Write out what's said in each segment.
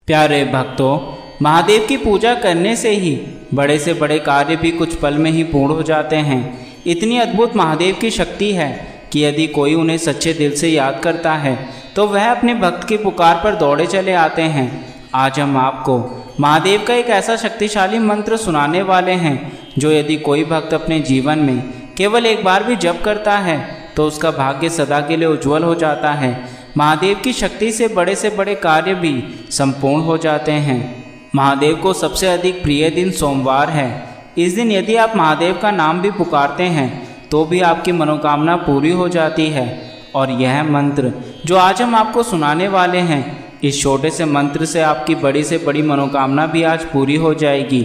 प्यारे भक्तों, महादेव की पूजा करने से ही बड़े से बड़े कार्य भी कुछ पल में ही पूर्ण हो जाते हैं। इतनी अद्भुत महादेव की शक्ति है कि यदि कोई उन्हें सच्चे दिल से याद करता है तो वह अपने भक्त की पुकार पर दौड़े चले आते हैं। आज हम आपको महादेव का एक ऐसा शक्तिशाली मंत्र सुनाने वाले हैं जो यदि कोई भक्त अपने जीवन में केवल एक बार भी जप करता है तो उसका भाग्य सदा के लिए उज्जवल हो जाता है। महादेव की शक्ति से बड़े कार्य भी संपूर्ण हो जाते हैं। महादेव को सबसे अधिक प्रिय दिन सोमवार है। इस दिन यदि आप महादेव का नाम भी पुकारते हैं तो भी आपकी मनोकामना पूरी हो जाती है। और यह मंत्र जो आज हम आपको सुनाने वाले हैं, इस छोटे से मंत्र से आपकी बड़ी से बड़ी मनोकामना भी आज पूरी हो जाएगी।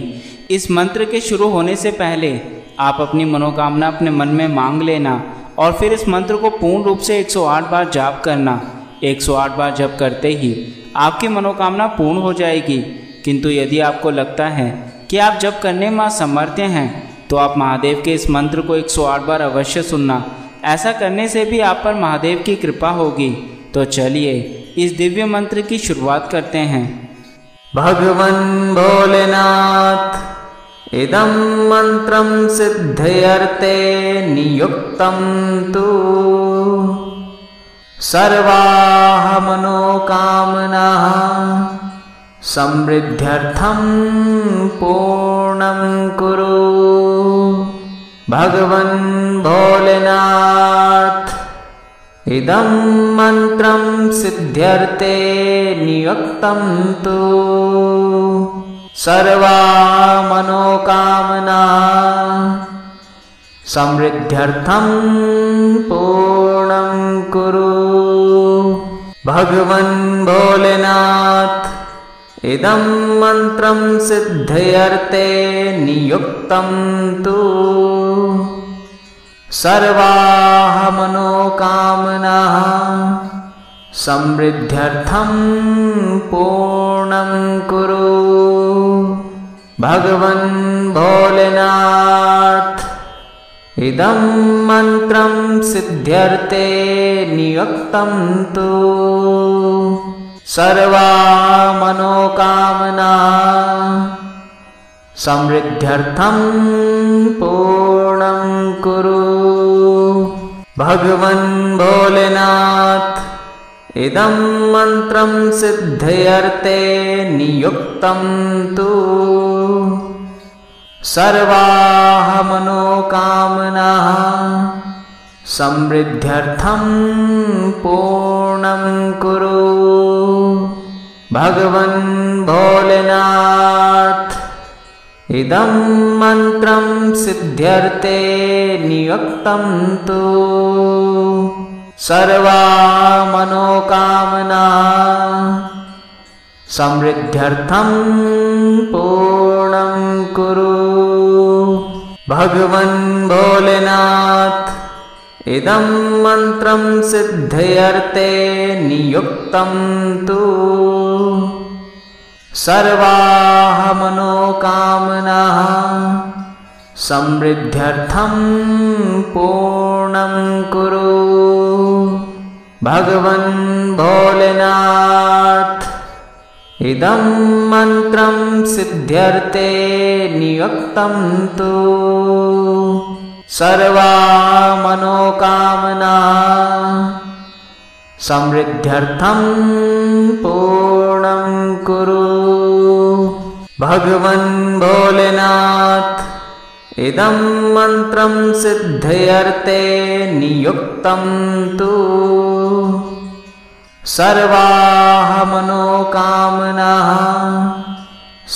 इस मंत्र के शुरू होने से पहले आप अपनी मनोकामना अपने मन में मांग लेना और फिर इस मंत्र को पूर्ण रूप से 108 बार जाप करना। 108 बार जप करते ही आपकी मनोकामना पूर्ण हो जाएगी। किंतु यदि आपको लगता है कि आप जप करने में असमर्थ हैं तो आप महादेव के इस मंत्र को 108 बार अवश्य सुनना। ऐसा करने से भी आप पर महादेव की कृपा होगी। तो चलिए इस दिव्य मंत्र की शुरुआत करते हैं। भगवन् भोलेनाथ इदं मंत्रं सिद्धयर्थे नियुक्तं तु सर्वाः मनोकामनाः समृद्ध्यर्थं पूर्णं कुरु। भगवन् भोलेनाथ इदं मंत्रं सिद्ध्यर्थे नियुक्तं तु सर्वाः मनोकामनाः समृद्ध्यर्थं पूर्णं कुरु। भगवन् भोलेनाथ इदं मंत्रं सिद्धयर्थे नियुक्तं तु सर्वाः मनोकामनाः समृद्ध्यर्थं पूर्णं कुरु। भगवन् भोलेनाथ इदं मंत्रं सिद्ध्यर्थे नियुक्तं तु सर्वाः मनोकामनाः समृद्ध्यर्थं पूर्णं कुरु। भगवन् भोलेनाथ इदं मंत्रं सिद्धयर्थे नियुक्तं तु सर्वाः मनोकामनाः समृद्ध्यर्थं पूर्णं कुरु। भगवन् भोलेनाथ इदं मंत्रं सिद्ध्यर्थे नियुक्तं तु सर्वाः मनोकामनाः समृद्ध्यर्थं पूर्णं कुरु। भगवन् भोलेनाथ इदं मंत्रं सिद्धयर्थे नियुक्तं तु सर्वाः मनोकामनाः समृद्ध्यर्थं पूर्णं कुरु। भगवन् भोलेनाथ इदं मंत्रं सिद्ध्यर्थे नियुक्तं तु सर्वाः मनोकामनाः समृद्ध्यर्थं पूर्णं कुरु। भगवन् भोलेनाथ इदं मंत्रं सिद्धयर्थे नियुक्तं तु सर्वाः मनोकामनाः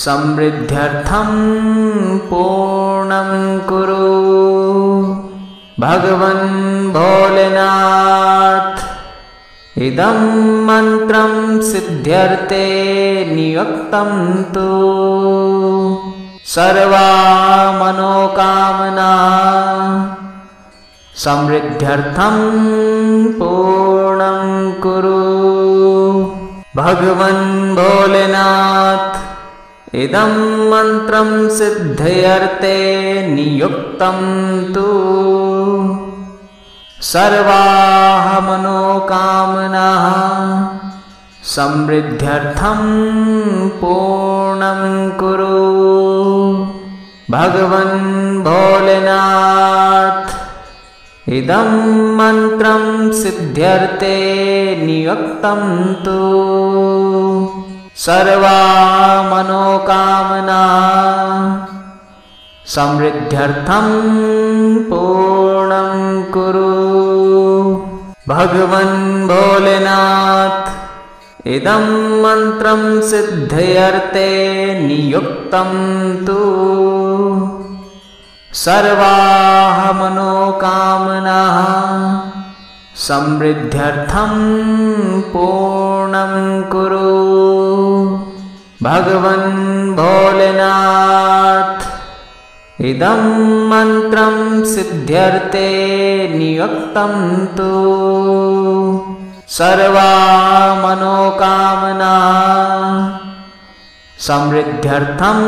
समृद्ध्यर्थं पूर्णं कुरु। भगवन् भोलेनाथ इदं मंत्रं सिद्ध्यर्थे नियुक्तं तु सर्वाः मनोकामनाः समृद्ध्यर्थं पूर्णं कुरु। भगवन् भोलेनाथ इदं मंत्रं सिद्धयर्थे नियुक्तं तु सर्वाः मनोकामनाः समृद्ध्यर्थं पूर्णं कुरु। भगवन् भोलेनाथ इदं मन्त्रं सिद्ध्यर्थे नियुक्तं तु सर्वा मनोकामना समृद्ध्यर्थं पूर्णं कुरु। भगवन् भोलेनाथ इदं मन्त्रं सिद्ध्यर्थे नियुक्तं तु सर्वाः मनोकामनाः समृद्ध्यर्थं पूर्णं कुरु। भगवन् भोलेनाथ इदं मन्त्रं सिद्ध्यर्थे नियुक्तं तु सर्वा मनोकामना समृद्ध्यर्थं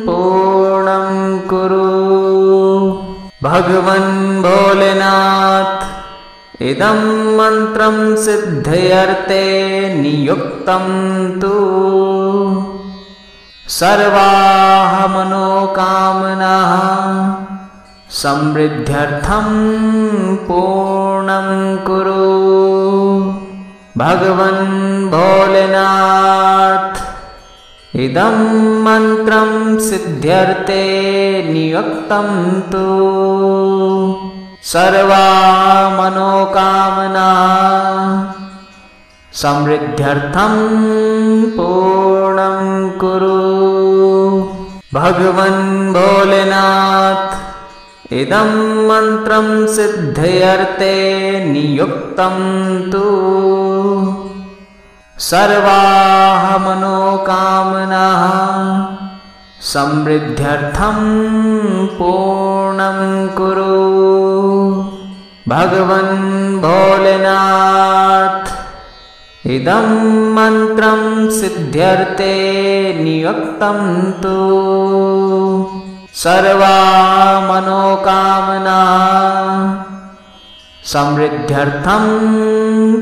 पूर्णं कुरु। भगवन् भोलेनाथ इदं मन्त्रं सिद्ध्यर्थे नियुक्तं तु सर्वाः मनोकामनाः समृद्ध्यर्थं पूर्णं कुरु। भगवन् भोलेनाथ इदं मन्त्रं सिद्ध्यर्थे नियुक्तं तु सर्वा मनोकामना समृद्ध्यर्थं पूर्णं कुरु। भगवन् भोलेनाथ इदं मन्त्रं सिद्ध्यर्थे नियुक्तं तु सर्वाः मनोकामनाः समृद्ध्यर्थं पूर्णं कुरु। भगवन् भोलेनाथ इदं मन्त्रं सिद्ध्यर्थे नियुक्तं तु सर्वा मनोकामना समृद्ध्यर्थं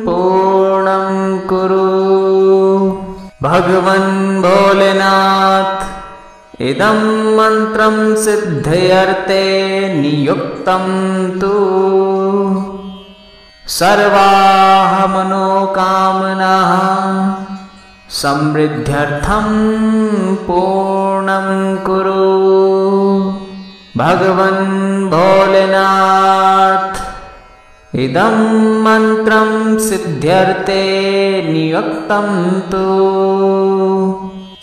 पूर्णं कुरु। भगवन् भोलेनाथ इदं मन्त्रं सिद्ध्यर्थे नियुक्तं तु सर्वाः मनोकामनाः समृद्ध्यर्थं पूर्णं कुरु। भगवन् भोलेनाथ इदं मन्त्रं सिद्ध्यर्थे नियुक्तं तु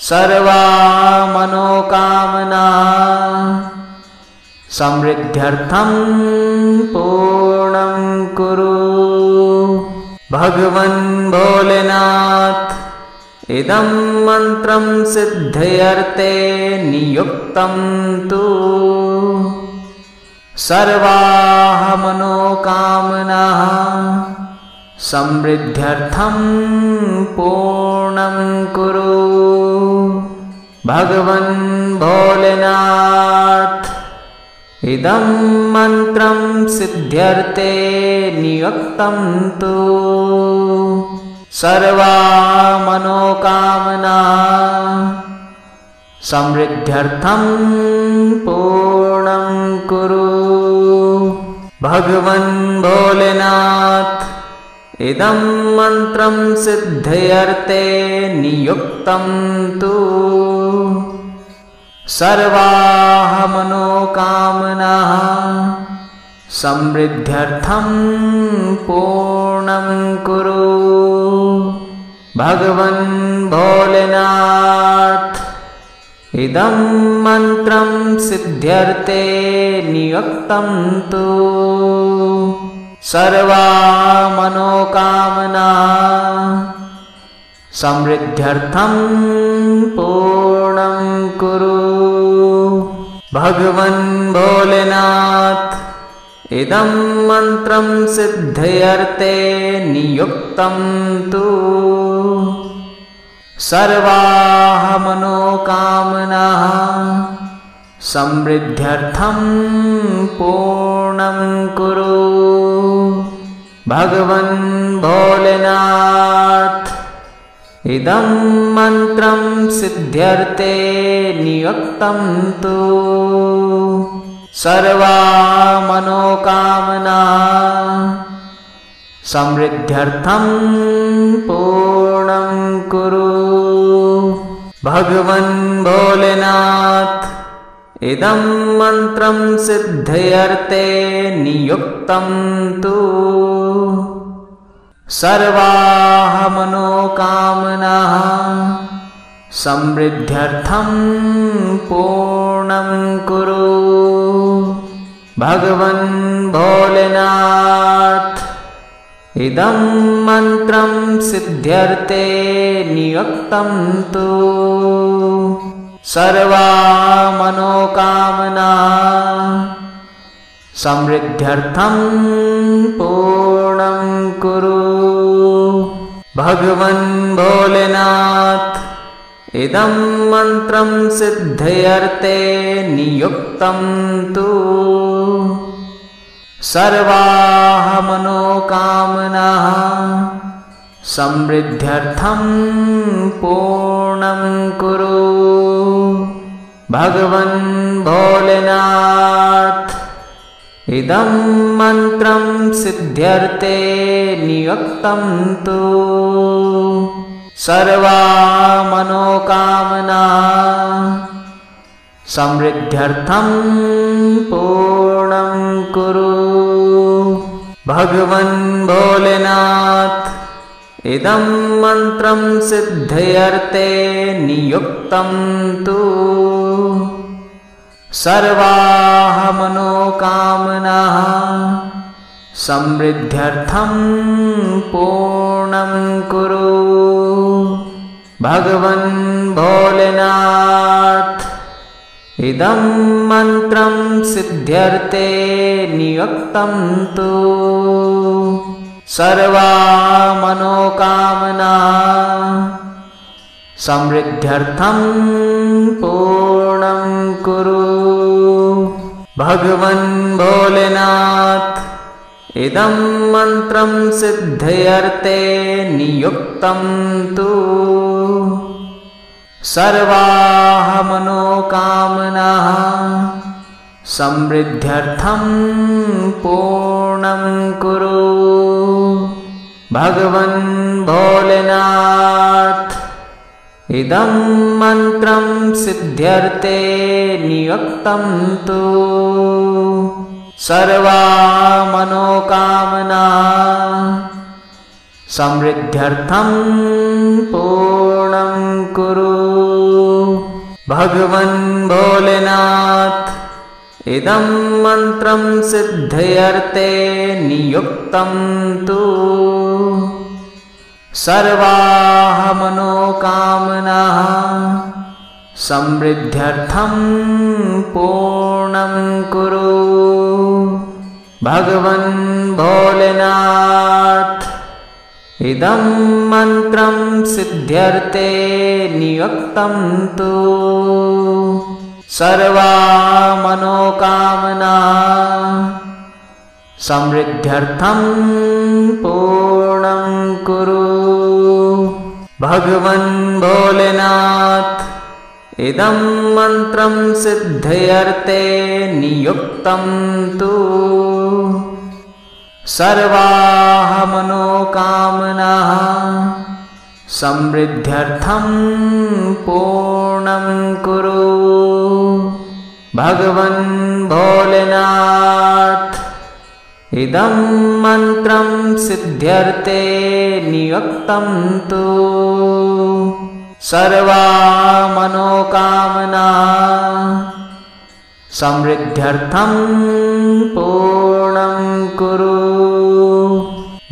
सर्वा मनोकामना समृद्ध्यर्थं पूर्णं कुरु। भगवन् भोलेनाथ इदं मन्त्रं सिद्ध्यर्थे नियुक्तं तु सर्वाः मनोकामनाः समृद्ध्यर्थं पूर्णं कुरु। भगवन् भोलेनाथ इदं मन्त्रं सिद्ध्यर्थे नियुक्तं तु सर्वा मनोकामना समृद्ध्यर्थं पूर्णं कुरु। भगवन् भोलेनाथ इदं मन्त्रं सिद्ध्यर्थे नियुक्तं तु सर्वाः मनोकामनाः समृद्ध्यर्थं पूर्णं कुरु। भगवन् भोलेनाथ इदं मन्त्रं सिद्ध्यर्थे नियुक्तं तु सर्वा मनोकामना समृद्ध्यर्थं पूर्णं कुरु। भगवन् भोलेनाथ इदं मन्त्रं सिद्ध्यर्थे नियुक्तं तु सर्वाः मनोकामनाः समृद्ध्यर्थं पूर्णं कुरु। भगवन् भोलेनाथ इदं मन्त्रं सिद्ध्यर्थे नियुक्तं तु सर्वा मनोकामनाः समृद्ध्यर्थं पूर्णं कुरु। भगवन् भोलेनाथ इदं मन्त्रं सिद्ध्यर्थे नियुक्तं तु सर्वाः मनोकामनाः समृद्ध्यर्थं पूर्णं कुरु। भगवन् भोलेनाथ इदं मन्त्रं सिद्ध्यर्थे नियुक्तं तु सर्वाः मनोकामनाः समृद्ध्यर्थं पूर्णं कुरु। भगवन् भोलेनाथ इदं मन्त्रं सिद्ध्यर्थे नियुक्तं तु सर्वाः मनोकामनाः समृद्ध्यर्थं पूर्णं कुरु। भगवन् भोलेनाथ इदं मन्त्रं सिद्ध्यर्थे नियुक्तं तु सर्वाः मनोकामनाः समृद्ध्यर्थं पूर्णं कुरु। भगवन् भोलेनाथ इदं मन्त्रं सिद्ध्यर्थे नियुक्तं तु सर्वाः मनोकामनाः समृद्ध्यर्थं पूर्णं कुरु। भगवन् भोलेनाथ इदं मन्त्रं सिद्ध्यर्थे नियुक्तं तु सर्वाः मनोकामनाः समृद्ध्यर्थं पूर्णं कुरु। भगवन् भोलेनाथ इदं मन्त्रं सिद्ध्यर्थे नियुक्तं तु सर्वाः मनोकामनाः समृद्ध्यर्थं पूर्णं कुरु। भगवन् भोलेनाथ इदं मन्त्रं सिद्ध्यर्थे नियुक्तं तु सर्वाः मनोकामनाः समृद्ध्यर्थं पूर्णं कुरु। भगवन् भोलेनाथ इदं मन्त्रं सिद्ध्यर्थे नियुक्तं तु सर्वाः मनोकामनाः समृद्ध्यर्थं पूर्णं कुरु। भगवन् भोलेनाथ इदं मन्त्रं सिद्ध्यर्थे नियुक्तं तु सर्वाः मनोकामनाः समृद्ध्यर्थं पूर्णं कुरु। भगवन् भोलेनाथ इदं मन्त्रं सिद्ध्यर्थे नियुक्तं तु सर्वाः मनोकामनाः समृद्ध्यर्थं पूर्णं कुरु। भगवन् भोलेनाथ इदं मन्त्रं सिद्ध्यर्थे नियुक्तं तु सर्वाः मनोकामनाः समृद्ध्यर्थं पूर्णं कुरु।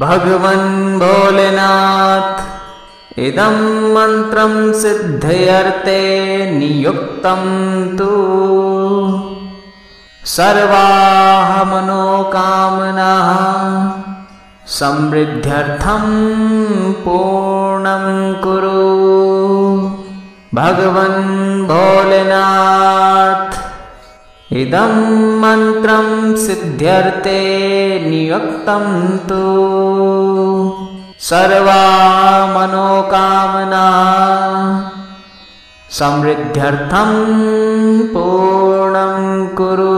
भगवन् भोलेनाथ इदं मन्त्रं सिद्ध्यर्थे नियुक्तं तु सर्वाः मनोकामनाः समृद्ध्यर्थं पूर्णं कुरु। भगवन् भोलेनाथ इदं मन्त्रं सिद्ध्यर्थे नियुक्तं तु सर्वाः मनोकामनाः समृद्ध्यर्थं पूर्णं कुरु।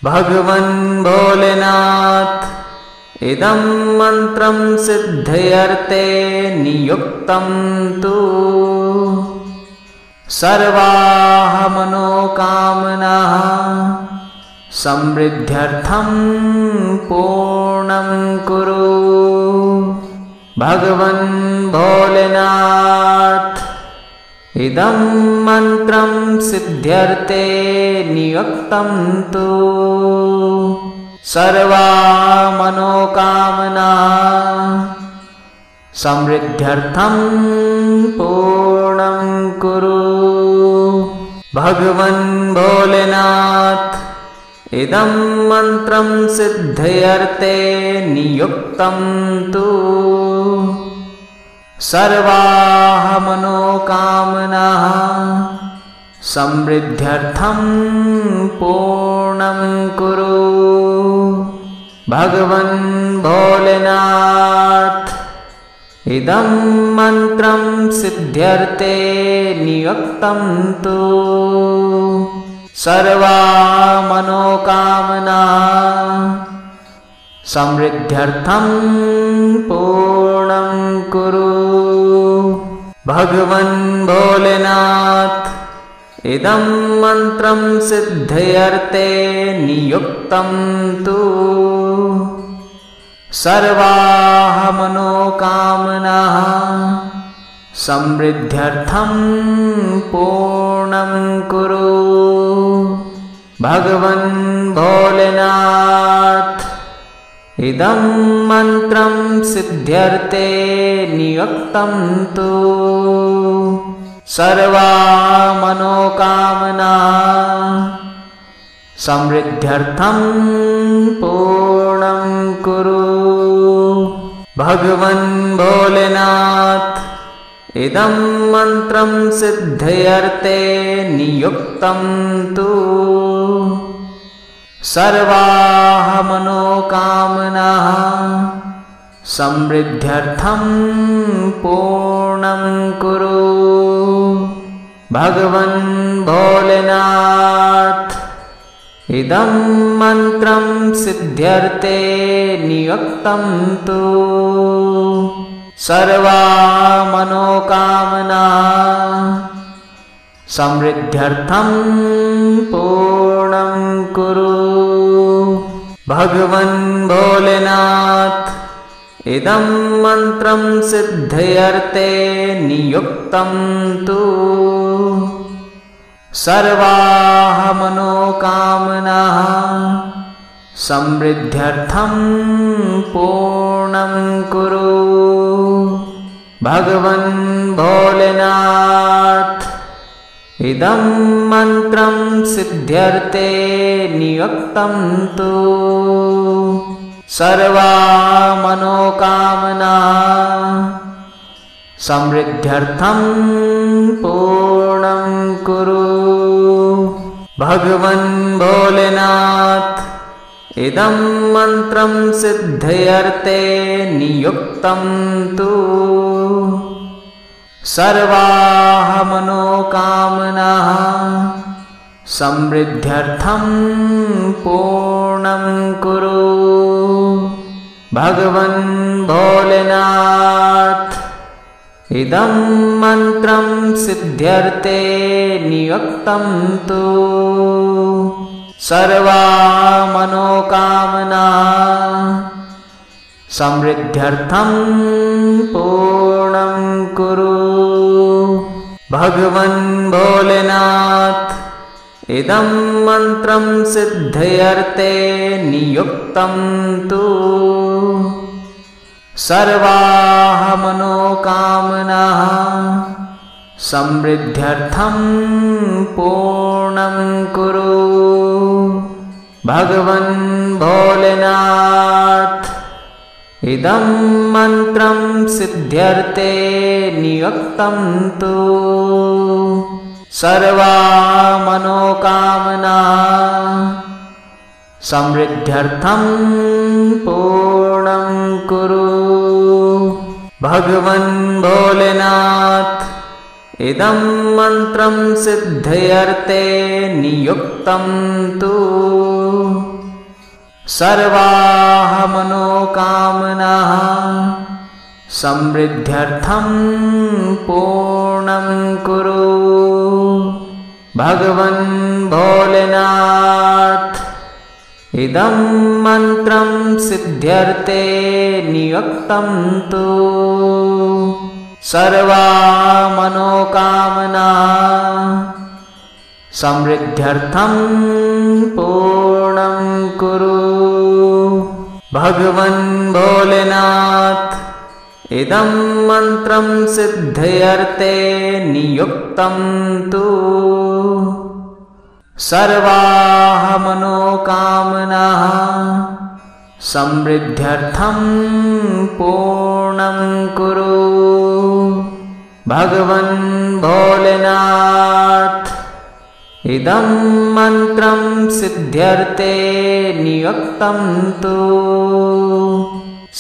भगवन् भोलेनाथ इदं मंत्रं सिद्ध्यर्थे नियुक्तं तु सर्वाः मनोकामनाः समृद्ध्यर्थं पूर्णं कुरु। भगवन् भोलेनाथ इदं मंत्रं सिद्ध्यर्थे नियुक्तं तु सर्वाः मनोकामनाः समृद्ध्यर्थं पूर्णं कुरु। भगवन् भोलेनाथ इदं मंत्रं सिद्ध्यर्थे नियुक्तं तु सर्वाः मनोकामनाः समृद्ध्यर्थं पूर्णं कुरु। भगवन् भोलेनाथ इदं मंत्रं सिद्ध्यर्थे नियुक्तं तु सर्वाः मनोकामनाः समृद्ध्यर्थं पूर्णं कुरु। भगवन् भोलेनाथ इदं मंत्रं सिद्ध्यर्थे नियुक्तं तु सर्वाः मनोकामनाः समृद्ध्यर्थं पूर्णं कुरु। भगवन् भोलेनाथ इदं मंत्रं सिद्ध्यर्थे नियुक्तं तु सर्वाः मनोकामनाः समृद्ध्यर्थं पूर्णं कुरु। भगवन् भोलेनाथ इदं मंत्रं सिद्ध्यर्थे नियुक्तं तु सर्वाः मनोकामनाः समृद्ध्यर्थं पूर्णं कुरु। भगवन् भोलेनाथ इदं मंत्रं सिद्ध्यर्थे नियुक्तं तु सर्वाः मनोकामनाः समृद्ध्यर्थं पूर्णं कुरु। भगवन् भोलेनाथ इदं मंत्रं सिद्ध्यर्थे नियुक्तं तु सर्वाः मनोकामनाः समृद्ध्यर्थं पूर्णं कुरु। भगवन् भोलेनाथ इदं मंत्रं सिद्ध्यर्थे नियुक्तं तु सर्वाः मनोकामनाः समृद्ध्यर्थं पूर्णं कुरु। भगवन् भोलेनाथ इदं मंत्रं सिद्ध्यर्थे नियुक्तं तु सर्वाः मनोकामनाः समृद्ध्यर्थं पूर्णं कुरु। भगवन् भोलेनाथ इदं मंत्रं सिद्ध्यर्थे नियुक्तं तु सर्वाः मनोकामनाः समृद्ध्यर्थं पूर्णं कुरु। भगवन् भोलेनाथ इदं मंत्रं सिद्ध्यर्थे नियुक्तं तु सर्वाः मनोकामनाः समृद्ध्यर्थं पूर्णं कुरु। भगवन् भोलेनाथ इदं मंत्रं सिद्ध्यर्थे नियुक्तं तु सर्वाः मनोकामनाः समृद्ध्यर्थं पूर्णं कुरु। भगवन् भोलेनाथ इदं मन्त्रं सिद्ध्यर्थे नियुक्तं तु सर्वाः मनोकामनाः समृद्ध्यर्थं पूर्णं कुरु। भगवन् भोलेनाथ इदं मन्त्रं सिद्ध्यर्थे नियुक्तं तु सर्वाः मनोकामनाः समृद्ध्यर्थं पूर्णं कुरु। भगवन् भोलेनाथ इदं मन्त्रं सिद्ध्यर्थे नियुक्तं तु सर्वाः मनोकामनाः समृद्ध्यर्थं पूर्णं कुरु। भगवन् भोलेनाथ इदं मन्त्रं सिद्ध्यर्थे नियुक्तं तु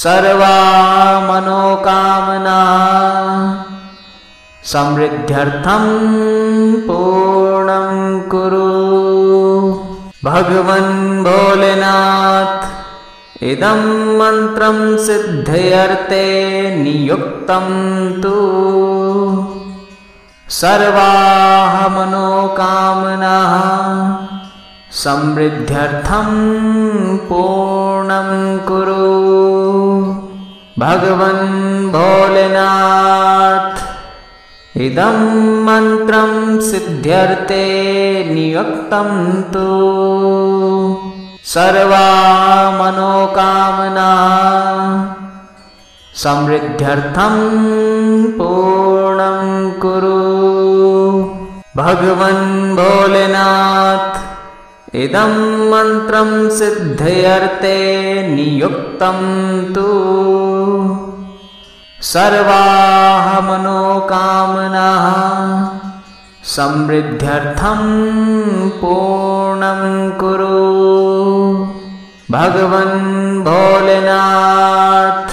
सर्वाः मनोकामनाः समृद्ध्यर्थं पूर्णं कुरु। भगवन् भोलेनाथ इदं मन्त्रं सिद्ध्यर्थे नियुक्तं तु सर्वाः मनोकामनाः समृद्ध्यर्थं पूर्णं कुरु। भगवन् भोलेनाथ इदं मन्त्रं सिद्ध्यर्थे नियुक्तं तु सर्वाः मनोकामनाः समृद्ध्यर्थं पूर्णं कुरु। भगवन् भोलेनाथ इदं मन्त्रं सिद्ध्यर्थे नियुक्तं तु सर्वाः मनोकामनाः समृद्ध्यर्थं पूर्णं कुरु। भगवन् भोलेनाथ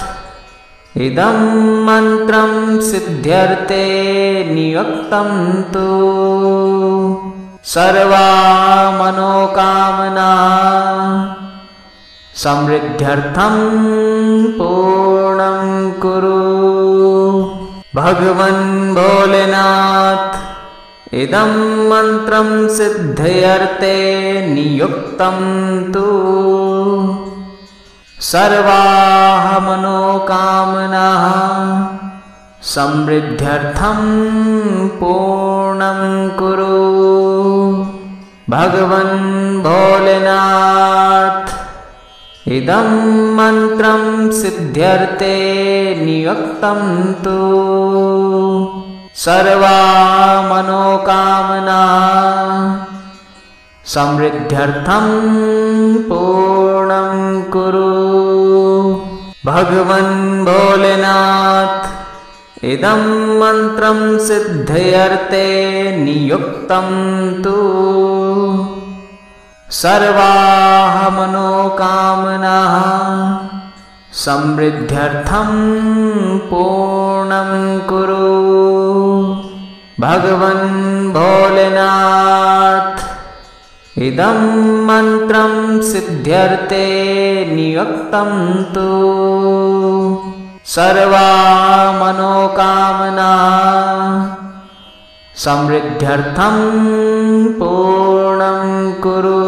इदं मन्त्रं सिद्ध्यर्थे नियुक्तं तु सर्वाः मनोकामनाः समृद्ध्यर्थं पूर्णं कुरु। भगवन् भोलेनाथ इदं मन्त्रं सिद्ध्यर्थे नियुक्तं तु सर्वाः मनोकामनाः समृद्ध्यर्थं पूर्णं कुरु। भगवन् भोलेनाथ इदं मन्त्रं सिद्ध्यर्थे नियुक्तं तु सर्वाः मनोकामनाः समृद्ध्यर्थं पूर्णं कुरु। भगवन् भोलेनाथ इदं मन्त्रं सिद्ध्यर्थे नियुक्तं तु सर्वाः मनोकामनाः समृद्ध्यर्थं पूर्णं कुरु। भगवन् भोलेनाथ इदं मन्त्रं सिद्ध्यर्थे नियुक्तं तु सर्वाः मनोकामनाः समृद्ध्यर्थं पूर्णं कुरु।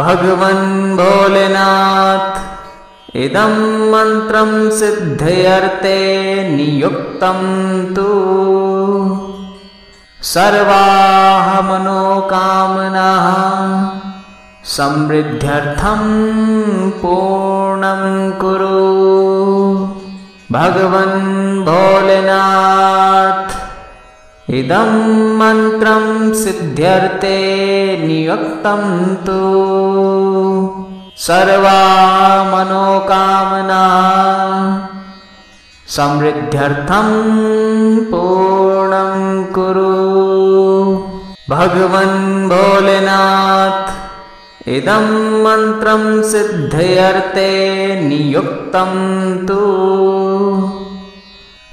भगवन् भोलेनाथ इदं मन्त्रं सिद्ध्यर्थे नियुक्तं तु सर्वाः मनोकामनाः समृद्ध्यर्थं पूर्णं कुरु। भगवन् भोलेनाथ इदं मन्त्रं सिद्ध्यर्थे नियुक्तं तु सर्वाः मनोकामनाः समृद्ध्यर्थं पूर्णं कुरु। भगवन् भोलेनाथ इदं मन्त्रं सिद्ध्यर्थे नियुक्तं तु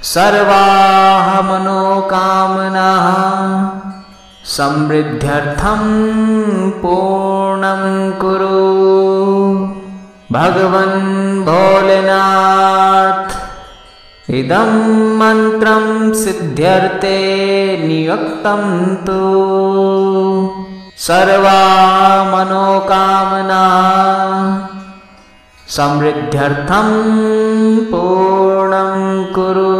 सर्वाः मनोकामनाः समृद्ध्यर्थं पूर्णं कुरु। भगवन् भोलेनाथ इदं मन्त्रं सिद्ध्यर्थे नियुक्तं तु सर्वाः मनोकामनाः समृद्ध्यर्थं पूर्णं कुरु।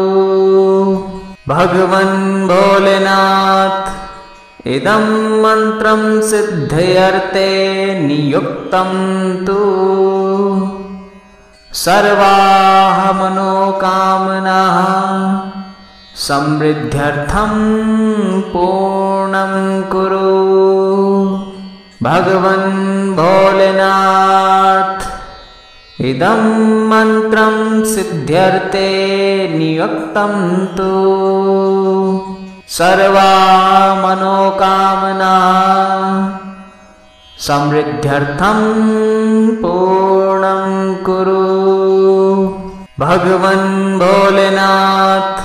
भगवन् भोलेनाथ इदं मन्त्रं सिद्ध्यर्थे नियुक्तं तु सर्वाः मनोकामनाः समृद्ध्यर्थं पूर्णं कुरु। भगवन् भोलेनाथ इदं मन्त्रं सिद्ध्यर्थे नियुक्तं तु सर्वाः मनोकामनाः समृद्ध्यर्थं पूर्णं कुरु। भगवन् भोलेनाथ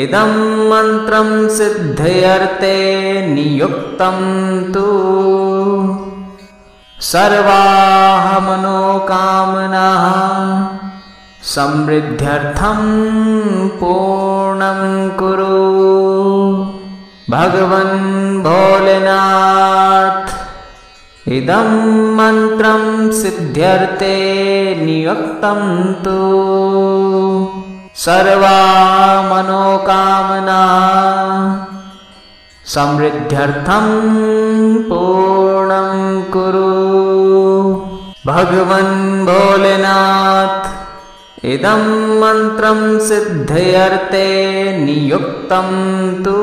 इदं मन्त्रं सिद्ध्यर्थे नियुक्तं तु सर्वाः मनोकामनाः समृद्ध्यर्थं पूर्णं कुरु। भगवन् भोलेनाथ इदं मन्त्रं सिद्ध्यर्थे नियुक्तं तु सर्वाः मनोकामनाः समृद्ध्यर्थं पूर्णं कुरु। भगवन् भोलेनाथ इदं मन्त्रं सिद्ध्यर्थे नियुक्तं तु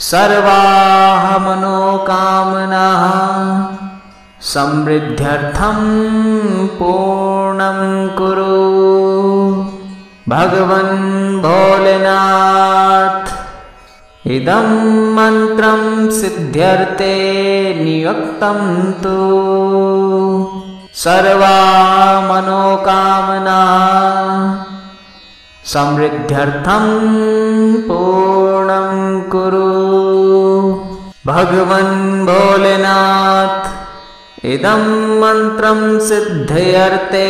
सर्वाः मनोकामनाः समृद्ध्यर्थं पूर्णं कुरु। भगवन् भोलेनाथ इदं मन्त्रं सिद्ध्यर्थे नियुक्तं तु सर्वाः मनोकामनाः समृद्ध्यर्थं पूर्णं कुरु। भगवन् भोलेनाथ इदं मन्त्रं सिद्ध्यर्थे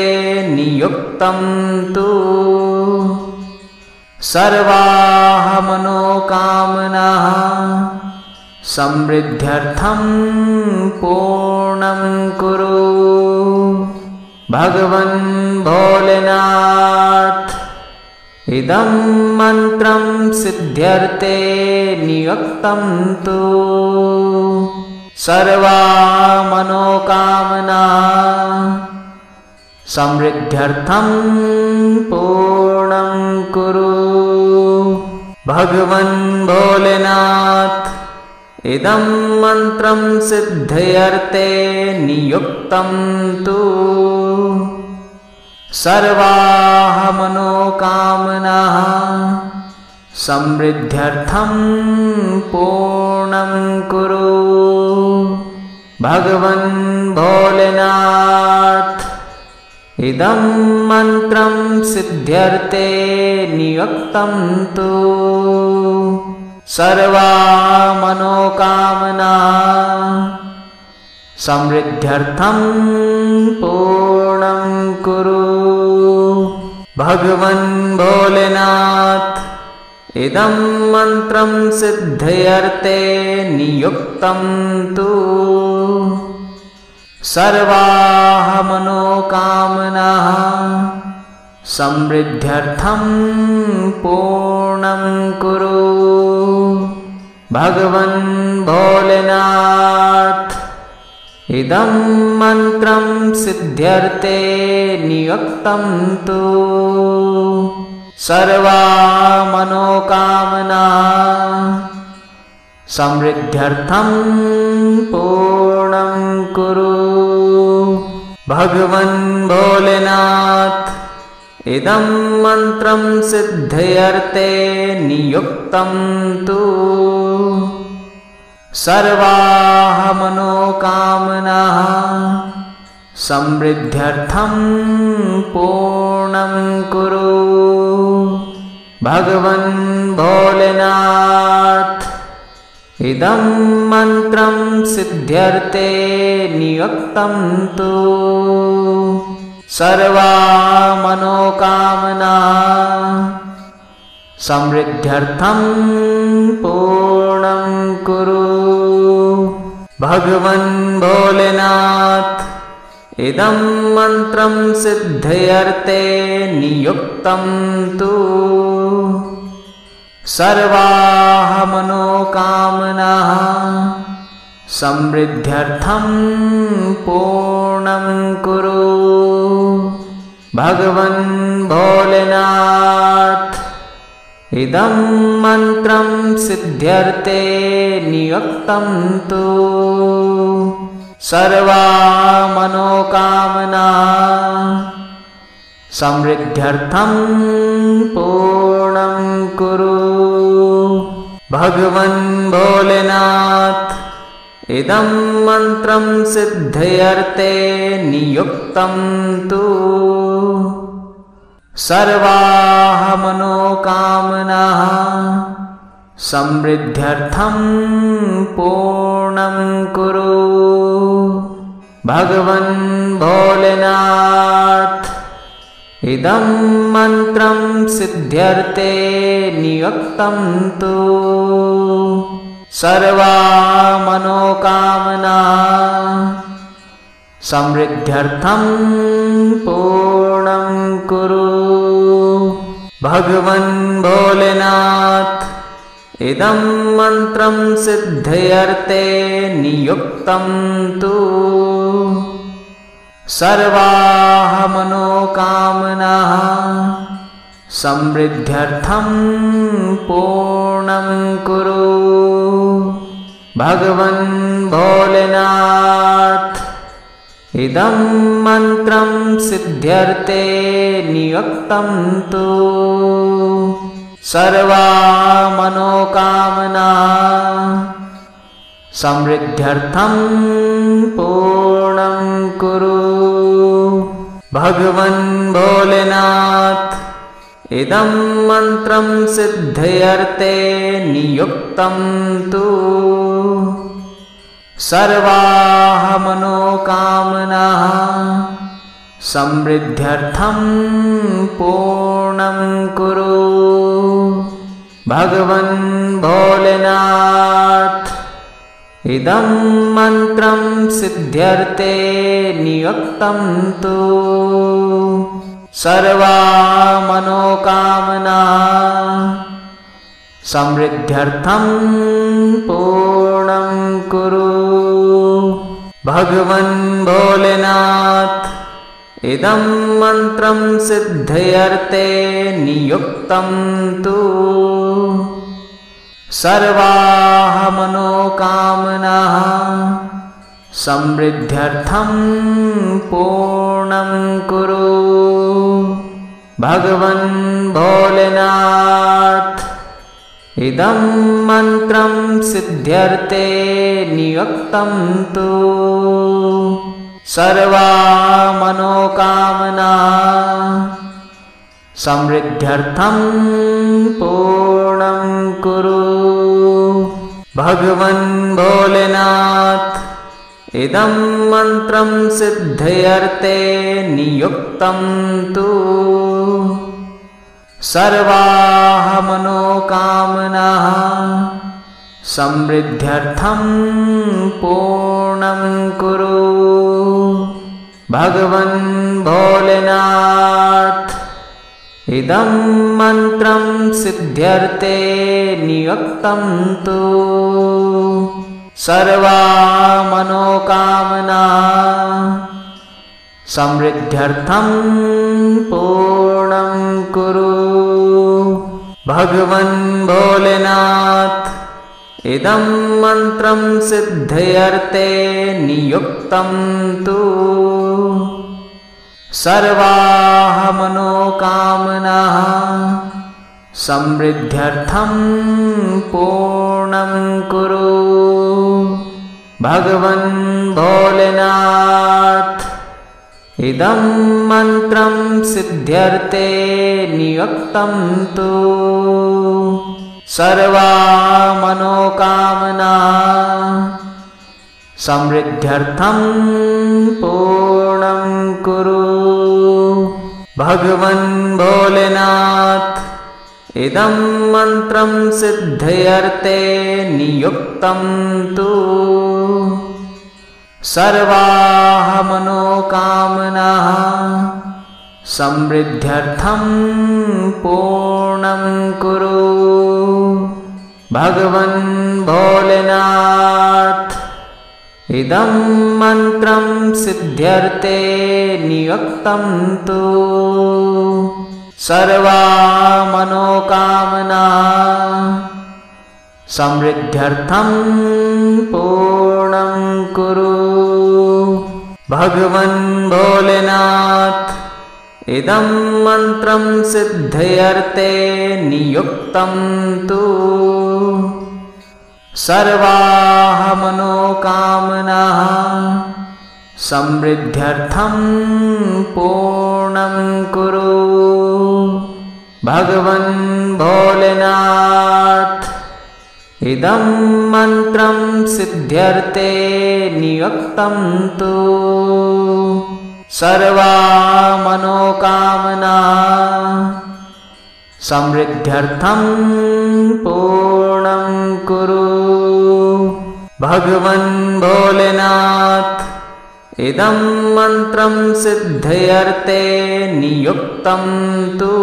नियुक्तं तु सर्वाः मनोकामनाः समृद्ध्यर्थं पूर्णं कुरु। भगवन् भोलेनाथ इदं मन्त्रं सिद्ध्यर्थे नियुक्तं तु सर्वाः मनोकामनाः समृद्ध्यर्थं पूर्णं कुरु। भगवन् भोलेनाथ इदं मन्त्रं सिद्ध्यर्थे नियुक्तं तु सर्वाः मनोकामनाः समृद्ध्यर्थं पूर्णं कुरु। भगवन् भोलेनाथ इदं मन्त्रं सिद्ध्यर्थे नियुक्तं तु सर्वाः मनोकामनाः समृद्ध्यर्थं पूर्णं कुरु। भगवन् भोलेनाथ इदं मन्त्रं सिद्ध्यर्थे नियुक्तं तु सर्वाः मनोकामनाः समृद्ध्यर्थं पूर्णं कुरु। भगवन् भोलेनाथ इदं मन्त्रं सिद्ध्यर्थे नियुक्तं तु सर्वाः मनोकामनाः समृद्ध्यर्थं पूर्णं कुरु। भगवन् भोलेनाथ इदं मन्त्रं सिद्ध्यर्थे नियुक्तं तु सर्वाः मनोकामनाः समृद्ध्यर्थं पूर्णं कुरु। भगवन् भोलेनाथ इदं मन्त्रं सिद्ध्यर्थे नियुक्तं तु सर्वा मनोकामना समृद्ध्यर्थं पूर्णं कुरु। भगवन् भोलेनाथ इदं मन्त्रं सिद्ध्यर्थे नियुक्तं तु सर्वाः मनोकामनाः समृद्ध्यर्थं पूर्णं कुरु। भगवन् भोलेनाथ इदं मन्त्रं सिद्ध्यर्थे नियुक्तं तु सर्वाः मनोकामनाः समृद्ध्यर्थं पूर्णं कुरु। भगवन् भोलेनाथ इदं मन्त्रं सिद्ध्यर्थे नियुक्तं तु सर्वाः मनोकामनाः समृद्ध्यर्थं पूर्णं कुरु। भगवन् भोलेनाथ इदं मन्त्रं सिद्ध्यर्थे नियुक्तं तु सर्वाः मनोकामनाः समृद्ध्यर्थं पूर्णं कुरु। भगवन् भोलेनाथ इदं मन्त्रं सिद्ध्यर्थे नियुक्तं तु सर्वाः मनोकामनाः समृद्ध्यर्थं पूर्णं कुरु। भगवन् भोलेनाथ इदं मन्त्रं सिद्ध्यर्थे नियुक्तं तु सर्वाः मनोकामनाः समृद्ध्यर्थं पूर्णं कुरु। भगवन् भोलेनाथ इदं मन्त्रं सिद्ध्यर्थे नियुक्तं तु सर्वाः मनोकामनाः समृद्ध्यर्थं पूर्णं कुरु। भगवन् भोलेनाथ इदं मन्त्रं सिद्ध्यर्थे नियुक्तं तु सर्वाः मनोकामनाः समृद्ध्यर्थं पूर्णं कुरु। भगवन् भोलेनाथ इदं मन्त्रं सिद्ध्यर्थे नियुक्तं तु सर्वाः मनोकामनाः समृद्ध्यर्थं पूर्णं कुरु। भगवन् भोलेनाथ इदं मन्त्रं सिद्ध्यर्थे नियुक्तं तु सर्वाः मनोकामनाः समृद्ध्यर्थं पूर्णं कुरु। भगवन् भोलेनाथ इदं मन्त्रं सिद्ध्यर्थे नियुक्तं तु सर्वाः मनोकामनाः समृद्ध्यर्थं पूर्णं कुरु। भगवन् भोलेनाथ इदं मन्त्रं सिद्ध्यर्थे नियुक्तं तु सर्वाः मनोकामनाः समृद्ध्यर्थं पूर्णं कुरु। भगवन् भोलेनाथ इदं मन्त्रं सिद्ध्यर्थे नियुक्तं तु सर्वाः मनोकामनाः समृद्ध्यर्थं पूर्णं कुरु। भगवन् भोलेनाथ इदं मन्त्रं सिद्ध्यर्थे नियुक्तं तु सर्वा मनोकामनाः समृद्ध्यर्थं पूर्णं कुरु। भगवन् भोलेनाथ इदं मन्त्रं सिद्ध्यर्थे नियुक्तं तु सर्वाः मनोकामनाः समृद्ध्यर्थं पूर्णं कुरु। भगवन् भोलेनाथ इदं मन्त्रं सिद्ध्यर्थे नियुक्तं तु सर्वाः मनोकामनाः समृद्ध्यर्थं पूर्णं कुरु। भगवन् भोलेनाथ इदं मन्त्रं सिद्ध्यर्थे नियुक्तं तु सर्वाः मनोकामनाः समृद्ध्यर्थं पूर्णं कुरु। भगवन् भोलेनाथ इदं मन्त्रं सिद्ध्यर्थे नियुक्तं तु सर्वाः मनोकामनाः समृद्ध्यर्थं पूर्णं कुरु। भगवन् भोलेनाथ इदं मन्त्रं सिद्ध्यर्थे नियुक्तं तु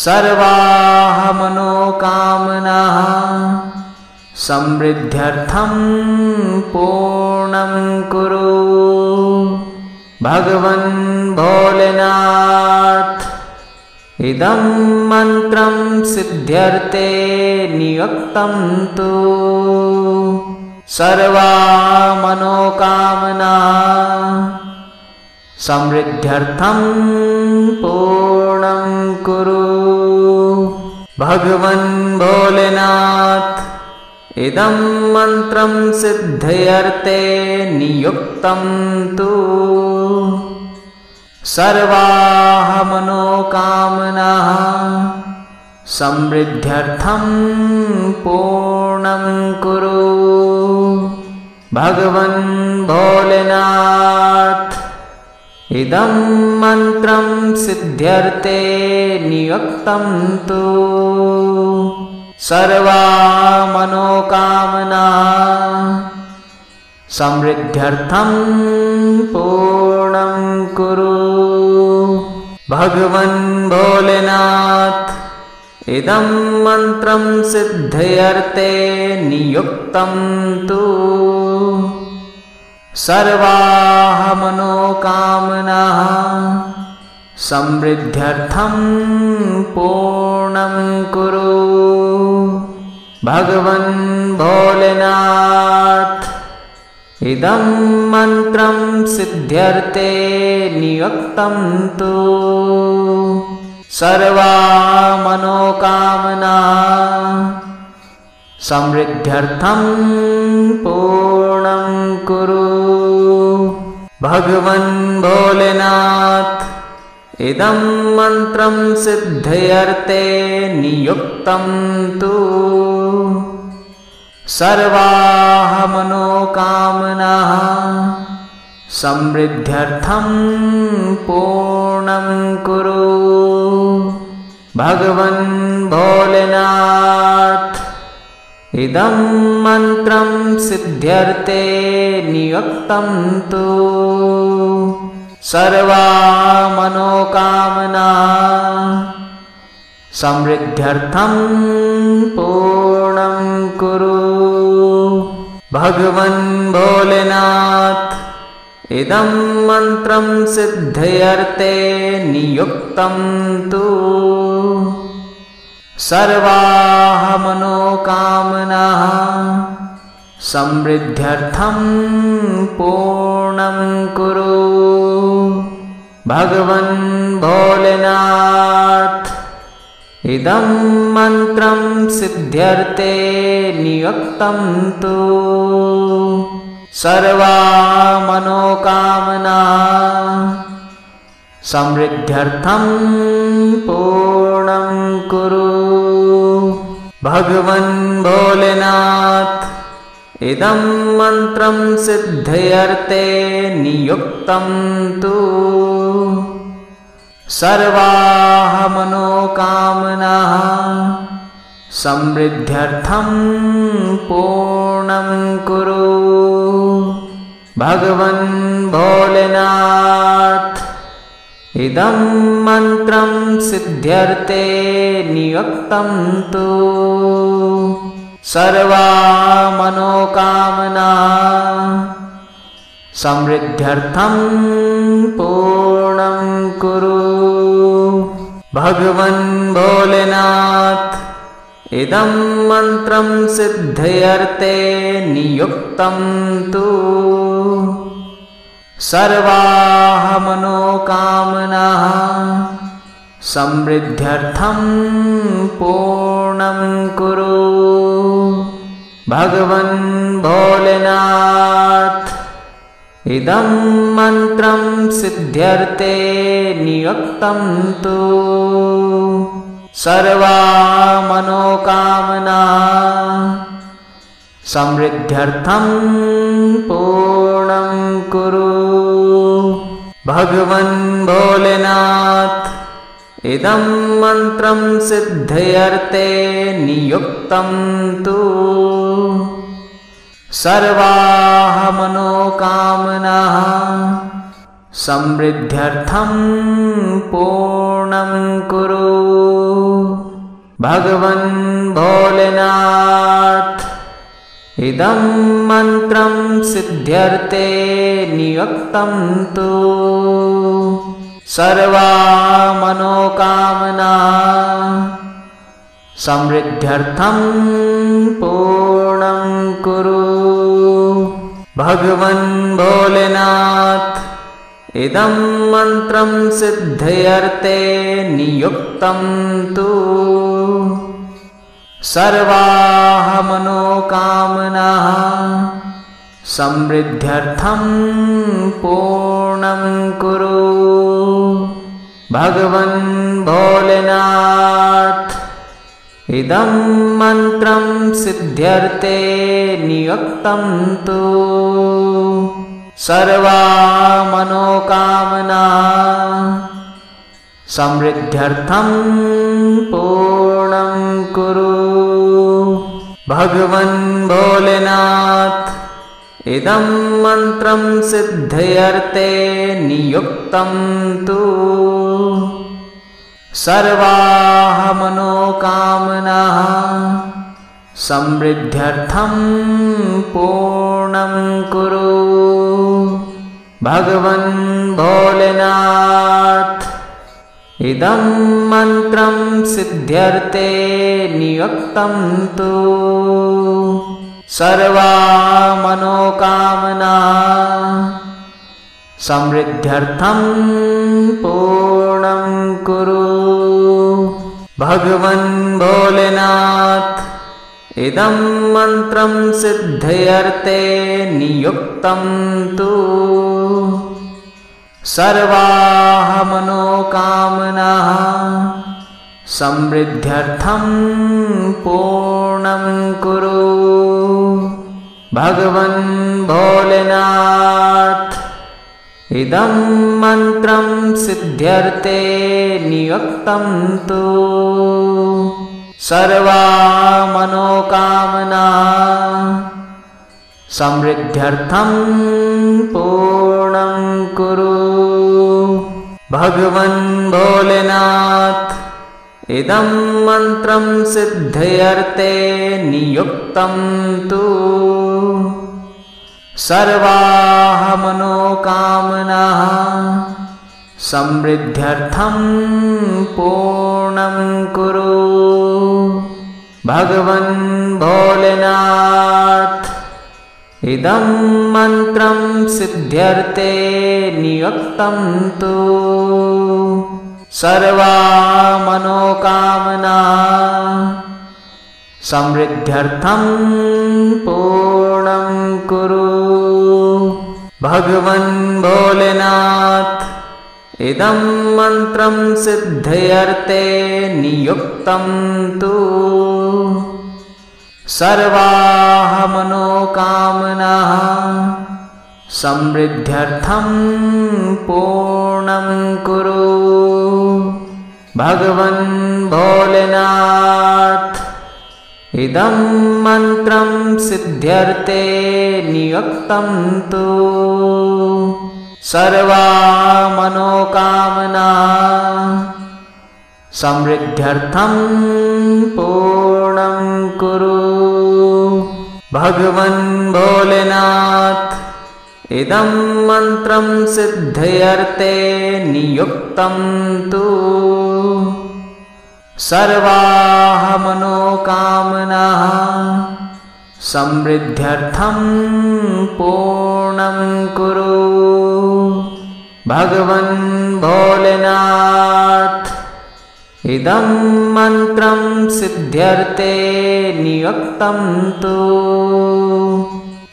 सर्वाः मनोकामनाः समृद्ध्यर्थं पूर्णं कुरु। भगवन् भोलेनाथ इदं मन्त्रं सिद्ध्यर्थे नियुक्तं तु सर्वाः मनोकामनाः समृद्ध्यर्थं पूर्णं कुरु। भगवन् भोलेनाथ इदं मन्त्रं सिद्ध्यर्थे नियुक्तं तु सर्वाः मनोकामनाः समृद्ध्यर्थं पूर्णं कुरु। भगवन् भोलेनाथ इदं मन्त्रं सिद्ध्यर्थे नियुक्तं तु सर्वाः मनोकामनाः समृद्ध्यर्थं पूर्णं कुरु। भगवन् भोलेनाथ इदं मन्त्रं सिद्ध्यर्थे नियुक्तं तु सर्वाः मनोकामनाः समृद्ध्यर्थं पूर्णं कुरु। भगवन् भोलेनाथ इदं मन्त्रं सिद्ध्यर्थे नियुक्तं तु सर्वाः मनोकामनाः समृद्ध्यर्थं पूर्णं कुरु। भगवन् भोलेनाथ इदं मन्त्रं सिद्ध्यर्थे नियुक्तं तु सर्वाः मनोकामनाः समृद्ध्यर्थं पूर्णं कुरु। भगवन् भोलेनाथ इदं मन्त्रं सिद्ध्यर्थे नियुक्तं तु सर्वाः मनोकामनाः समृद्ध्यर्थं पूर्णं कुरु। भगवन् भोलेनाथ इदं मन्त्रं सिद्ध्यर्थे नियुक्तं तु सर्वाः मनोकामनाः समृद्ध्यर्थं पूर्णं कुरु। भगवन् भोलेनाथ इदं मन्त्रं सिद्ध्यर्थे नियुक्तं तु सर्वाः मनोकामनाः समृद्ध्यर्थं पूर्णं कुरु। भगवन् भोलेनाथ इदं मंत्रं सिद्ध्यर्थे नियुक्तं तु सर्वाः मनोकामनाः समृद्ध्यर्थं पूर्णं कुरु। भगवन् भोलेनाथ इदं मंत्रं सिद्ध्यर्थे नियुक्तं तु सर्वाः मनोकामनाः समृद्ध्यर्थं पूर्णं कुरु। भगवन् भोलेनाथ इदं मंत्रं सिद्ध्यर्थे नियुक्तं तु सर्वाः मनोकामनाः समृद्ध्यर्थं पूर्णं कुरु। भगवन् भोलेनाथ इदं मंत्रं सिद्ध्यर्थे नियुक्तं तु सर्वाः मनोकामनाः समृद्ध्यर्थं पूर्णं कुरु। भगवन् भोलेनाथ इदं मंत्रं सिद्ध्यर्थे नियुक्तं तु सर्वाः मनोकामनाः समृद्ध्यर्थं पूर्णं कुरु। भगवन् भोलेनाथ इदं मंत्रं सिद्ध्यर्थे नियुक्तं तु सर्वाः मनोकामनाः समृद्ध्यर्थं पूर्णं कुरु। भगवन् भोलेनाथ इदं मंत्रं सिद्ध्यर्थे नियुक्तं तु सर्वाः मनोकामनाः समृद्ध्यर्थं पूर्णं कुरु। भगवन् भोलेनाथ इदं मंत्रं सिद्ध्यर्थे नियुक्तं तु सर्वाः मनोकामनाः समृद्ध्यर्थं पूर्णं कुरु। भगवन् भोलेनाथ इदं मंत्रं सिद्ध्यर्थे नियुक्तं तु सर्वाः मनोकामनाः समृद्ध्यर्थं पूर्णं कुरु। भगवन् भोलेनाथ इदं मंत्रं सिद्ध्यर्थे नियुक्तं तु सर्वाः मनोकामनाः समृद्ध्यर्थं पूर्णं कुरु। भगवन् भोलेनाथ इदं मंत्रं सिद्ध्यर्थे नियुक्तं तु सर्वाः मनोकामनाः समृद्ध्यर्थं पूर्णं कुरु। भगवन् भोलेनाथ इदं मंत्रं सिद्ध्यर्थे नियुक्तं तु सर्वाः मनोकामनाः समृद्ध्यर्थं पूर्णं कुरु। भगवन् भोलेनाथ इदं मंत्रं सिद्ध्यर्थे नियुक्तं तु सर्वाः मनोकामनाः समृद्ध्यर्थं पूर्णं कुरु। भगवन् भोलेनाथ इदं मंत्रं सिद्ध्यर्थे नियुक्तं तु सर्वाः मनोकामनाः समृद्ध्यर्थं पूर्णं कुरु। भगवन् भोलेनाथ इदं मन्त्रं सिद्ध्यर्थे नियुक्तं तु सर्वाः मनोकामनाः समृद्ध्यर्थं पूर्णं कुरु। भगवन् भोलेनाथ इदं मन्त्रं सिद्ध्यर्थे नियुक्तं तु सर्वाः मनोकामनाः समृद्ध्यर्थं पूर्णं कुरु। भगवन् भोलेनाथ इदं मन्त्रं सिद्ध्यर्थे नियुक्तं तु सर्वाः मनोकामनाः समृद्ध्यर्थं पूर्णं कुरु। भगवन् भोलेनाथ इदं मन्त्रं सिद्ध्यर्थे नियुक्तं तु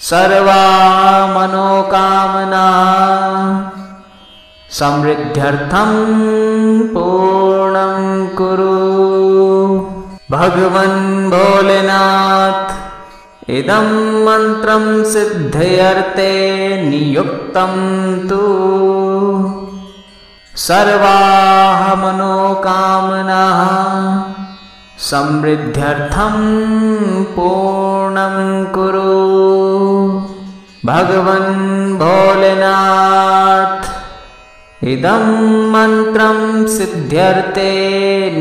सर्वाः मनोकामनाः समृद्ध्यर्थं पूर्णं कुरु। भगवन् भोलेनाथ इदं मन्त्रं सिद्ध्यर्थे नियुक्तं तु सर्वाः मनोकामनाः समृद्ध्यर्थं पूर्णं कुरु। भगवन् भोलेनाथ इदं मन्त्रं सिद्ध्यर्थे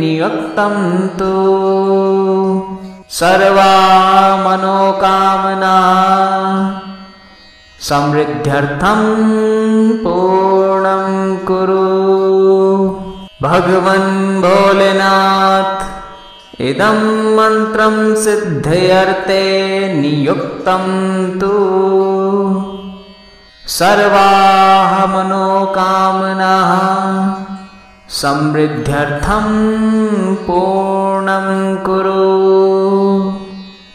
नियुक्तं तु सर्वाः मनोकामनाः समृद्ध्यर्थं पूर्णं कुरु। भगवन् भोलेनाथ इदं मन्त्रं सिद्ध्यर्थे नियुक्तं तु सर्वाः मनोकामनाः समृद्ध्यर्थं पूर्णं कुरु।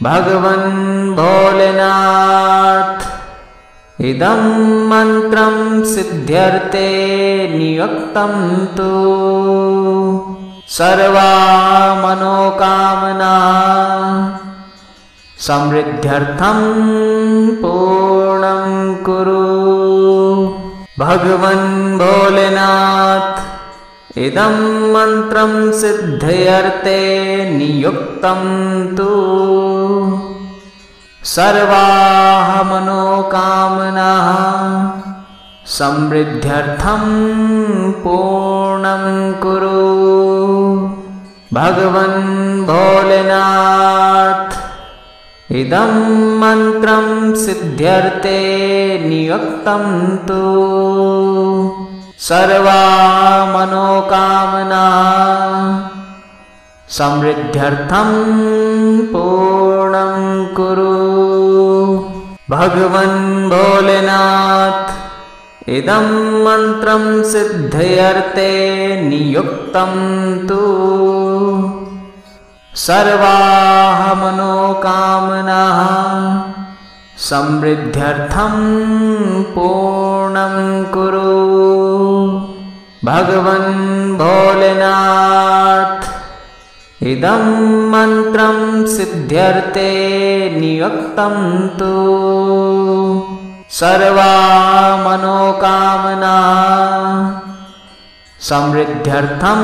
भगवन् भोलेनाथ इदं मन्त्रं सिद्ध्यर्थे नियुक्तं तु सर्वाः मनोकामनाः समृद्ध्यर्थं पूर्णं कुरु। भगवन् भोलेनाथ इदं मन्त्रं सिद्ध्यर्थे नियुक्तं तु सर्वाः मनोकामनाः समृद्ध्यर्थं पूर्णं कुरु। भगवन् भोलेनाथ इदं मन्त्रं सिद्ध्यर्थे नियुक्तं तु सर्वाः मनोकामनाः समृद्ध्यर्थं पूर्णं कुरु। भगवन् भोलेनाथ इदं मन्त्रं सिद्ध्यर्थे नियुक्तं तु सर्वाः मनोकामनाः समृद्ध्यर्थं पूर्णं कुरु। भगवन् भोलेनाथ इदं मन्त्रं सिद्ध्यर्थे नियुक्तं तु सर्वाः मनोकामनाः समृद्ध्यर्थं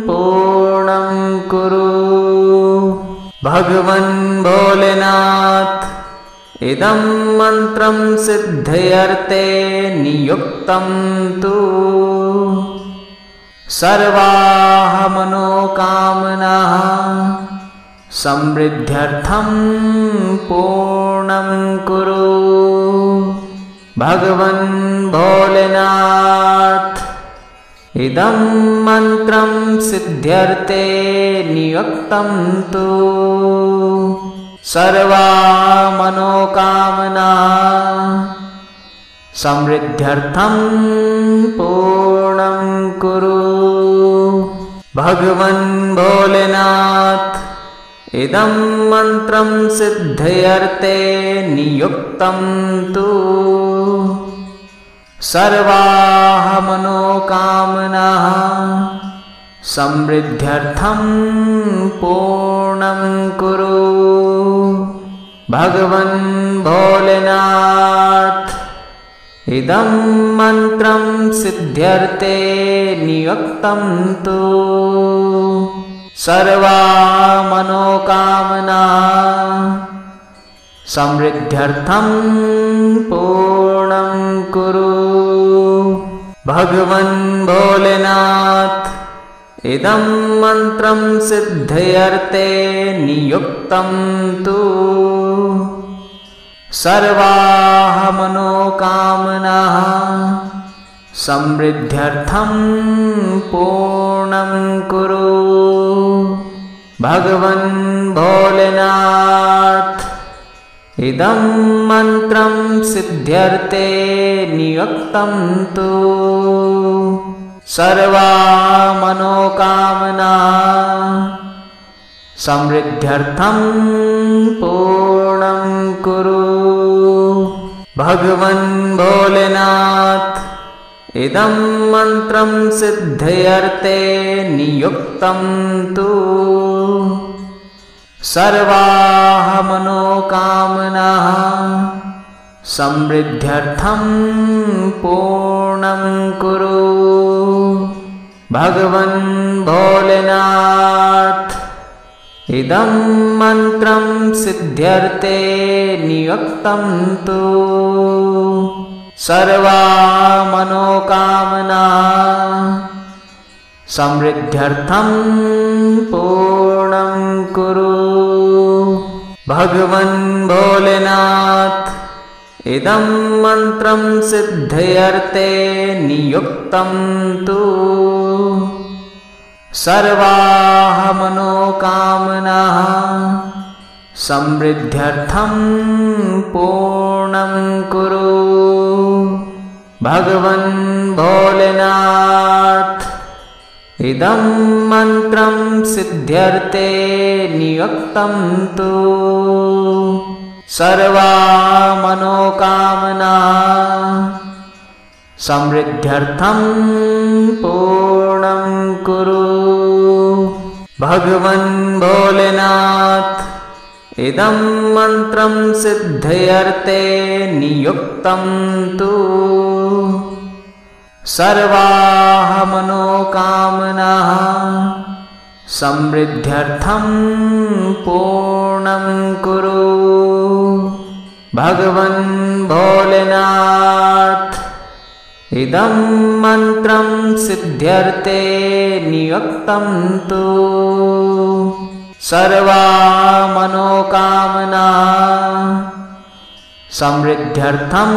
पूर्णं कुरु। भगवन् भोलेनाथ इदं मन्त्रं सिद्ध्यर्थे नियुक्तं तु सर्वाः मनोकामनाः समृद्ध्यर्थं पूर्णं कुरु। भगवन् भोलेनाथ इदं मन्त्रं सिद्ध्यर्थे नियुक्तं तु सर्वाः मनोकामनाः समृद्ध्यर्थं पूर्णं कुरु। भगवन् भोलेनाथ इदं मन्त्रं सिद्ध्यर्थे नियुक्तं तु सर्वाः मनोकामनाः समृद्ध्यर्थं पूर्णं कुरु। भगवन् भोलेनाथ इदं मन्त्रं सिद्ध्यर्थे नियुक्तं तु सर्वाः मनोकामनाः समृद्ध्यर्थं पूर्णं कुरु। भगवन् भोलेनाथ इदं मन्त्रं सिद्ध्यर्थे नियुक्तं तु सर्वाः मनोकामनाः समृद्ध्यर्थं पूर्णं कुरु। भगवन् भोलेनाथ इदं मन्त्रं सिद्ध्यर्थे नियुक्तं तु सर्वाः मनोकामनाः समृद्ध्यर्थं पूर्णं कुरु। भगवन् भोलेनाथ इदं मन्त्रं सिद्ध्यर्थे नियुक्तं तु सर्वाः मनोकामनाः समृद्ध्यर्थं पूर्णं कुरु। भगवन् भोलेनाथ इदं मन्त्रं सिद्ध्यर्थे नियुक्तं तु सर्वाः मनोकामनाः समृद्ध्यर्थं पूर्णं कुरु। भगवन् भोलेनाथ इदं मन्त्रं सिद्ध्यर्थे नियुक्तं तु सर्वाः मनोकामनाः समृद्ध्यर्थं पूर्णं कुरु। भगवन् भोलेनाथ इदं मन्त्रं सिद्ध्यर्थे नियुक्तं तु सर्वाः मनोकामनाः समृद्ध्यर्थं पूर्णं कुरु। भगवन् भोलेनाथ इदं मन्त्रं सिद्ध्यर्थे नियुक्तं तु सर्वाः मनोकामनाः समृद्ध्यर्थं पूर्णं कुरु। भगवन् भोलेनाथ इदं मन्त्रं सिद्ध्यर्थे नियुक्तं तु सर्वाः मनोकामनाः समृद्ध्यर्थं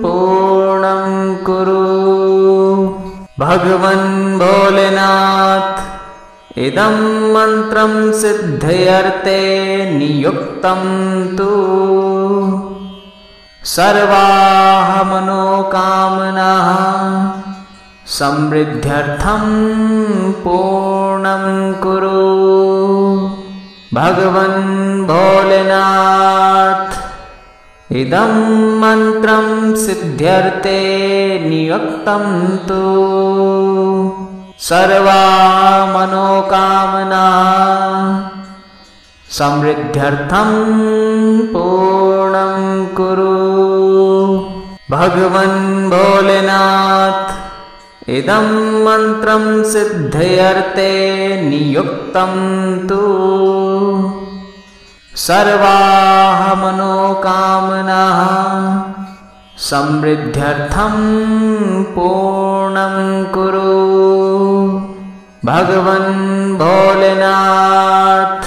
पूर्णं कुरु। भगवन् भोलेनाथ इदं मन्त्रं सिद्ध्यर्थे नियुक्तं तु सर्वाः मनोकामनाः समृद्ध्यर्थं पूर्णं कुरु। भगवन् भोलेनाथ इदं मन्त्रं सिद्ध्यर्थे नियुक्तं तु सर्वाः मनोकामनाः समृद्ध्यर्थं पूर्णं कुरु। भगवन् भोलेनाथ इदं मन्त्रं सिद्ध्यर्थे नियुक्तं तु सर्वाः मनोकामनाः समृद्ध्यर्थं पूर्णं कुरु। भगवन् भोलेनाथ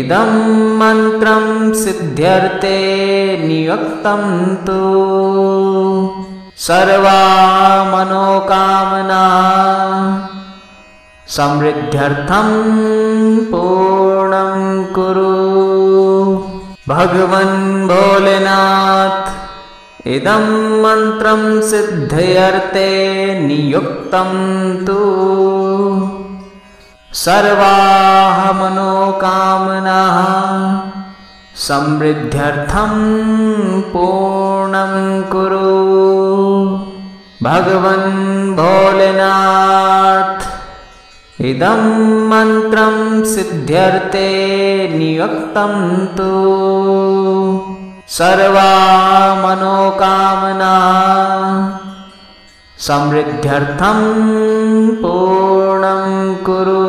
इदं मन्त्रं सिद्ध्यर्थे नियुक्तं तु सर्वाः मनोकामनाः समृद्ध्यर्थं पूर्णं कुरु। भगवन् भोलेनाथ इदं मन्त्रं सिद्ध्यर्थे नियुक्तं तु सर्वाः मनोकामनाः समृद्ध्यर्थं पूर्णं कुरु। भगवन् भोलेनाथ इदं मन्त्रं सिद्ध्यर्थे नियुक्तं तु सर्वा मनोकामना समृद्ध्यर्थं पूर्णं कुरु।